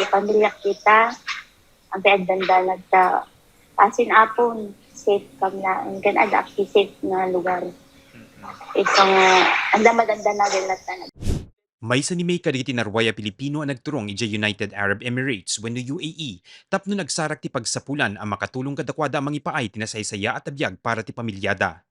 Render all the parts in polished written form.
pamilya kita, ang pinagdandalag ta. Asin apon, safe kam na, ang ganada safe na lugar. Isang, ang damadanda na rin natin. May sa ni May kariti narwaya Pilipino ang nagturong ija United Arab Emirates wenno UAE tapno nagsarak ti pagsapulan ang makatulong kadakwada ang mangipaay tinasaysaya at abiyag para ti pamilyada.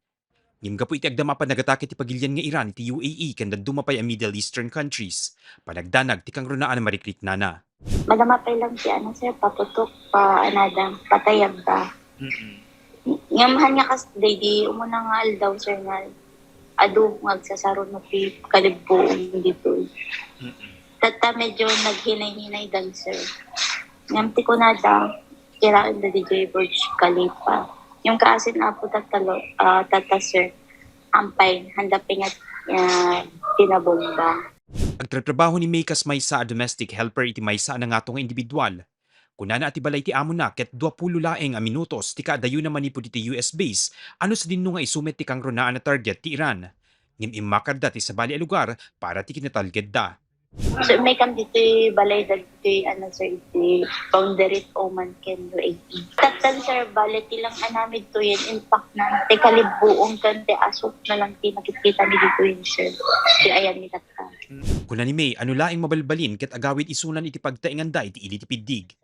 Ngimga po iti agdama pa nagatake ti pagilyan nga Iran ti UAE kanda dumapay ang Middle Eastern countries. Panagdanag ti kang runaan marikrik nana. Madamapay lang si ano sir, paputok pa anada, patayag ba. Ngamahan nga kas di umuna nga aldaw sir nga adu magsasaron mo pi kalibbuong dito. Tata medyo naghinay-hinay dan sir. Ngamti ko na da, kiraan da DJ Burj Khalifa. Yung kaasin apo tatalo, tata sir, ampay, handapin at tinabomba. Agtratrabaho ni May kas maysa a domestic helper iti maysa na nga nga individual. Kunana ati balay ti amo na ket 20 laeng a minutos ti kadayo naman ni ti US base ano sa dinno nga isumet ti kang runaan na target ti Iran. Ngim imakarda ti sa bali a lugar para ti kinatalged da. So may kam dito balay dagiti ano sir iti boundary Oman ken UAE. Tatan sir balay tilang anamid to yan impact na ti kalibbuong kan ti asok na lang ti makikita ni dito yun sir. Di ayan ni tata. Kuna ni May ano laeng mabalbalin ket agawid isunan iti pagtainganda iti ili ti piddig.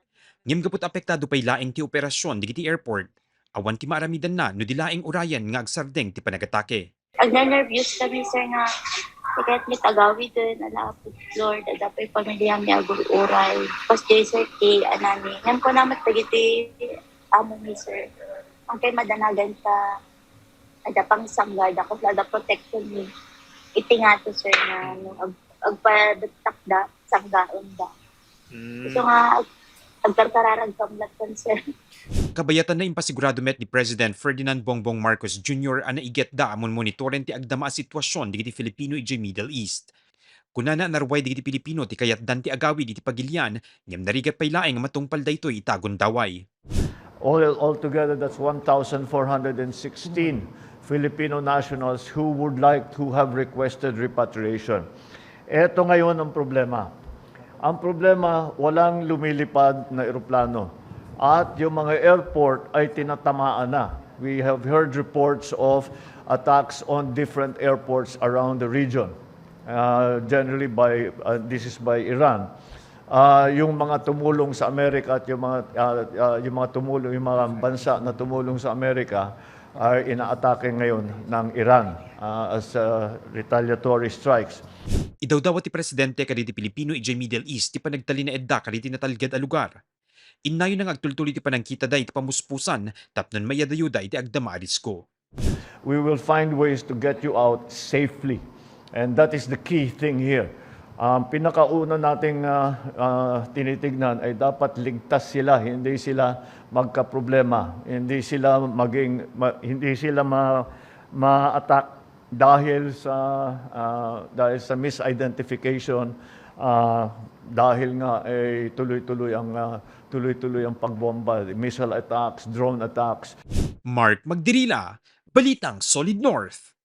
Ngem gapot apektado pay laeng ti operasyon digiti airport. Awan ti maramidan na no di laeng urayan nga agsardeng ti panagatake. Agna-nervous kami sir nga tiket mit agawid din alapit Lord adapay pamilya mi agururay. Pas jay sir ti anani. Ngem ko namat dagiti amo mi sir. Ang kay madanagan ta ada pang sanggad ako ada protection ni. Iti nga to sir na no, agpadatak da sanggaon da. So nga agkarkararag kamlatan sir. Kabayatan na impasigurado met ni President Ferdinand Bongbong Marcos Jr. ana iget da amon monitoren ti agdama a sitwasyon digiti Filipino iti Middle East. Kunana narway digiti Pilipino ti kayat dan ti agawid iti pagilian ngem narigat pay laeng matungpal daytoy itagon daway. Altogether, that's 1,416 Filipino nationals who would like to have requested repatriation. Ito ngayon ang problema. Ang problema, walang lumilipad na eroplano. At yung mga airport ay tinatamaan na. We have heard reports of attacks on different airports around the region. Generally this is by Iran. Yung mga tumulong sa Amerika at yung mga bansa na tumulong sa Amerika ay inaatake ngayon ng Iran as retaliatory strikes. Idawdawa ti presidente kaditi Pilipino iti Middle East ti panagtali na edda kaditi natalged a lugar. Innayon nang agtultuloy ti panangkita da iti pamuspusan tapnon mayadayuda iti agdama a risko. We will find ways to get you out safely. And that is the key thing here. Pinakauna nating tinitignan ay dapat ligtas sila, hindi sila magkaproblema, hindi sila ma-attack dahil sa misidentification, dahil nga tuloy-tuloy ang pagbomba, missile attacks, drone attacks. Mark Magdirila, Balitang Solid North.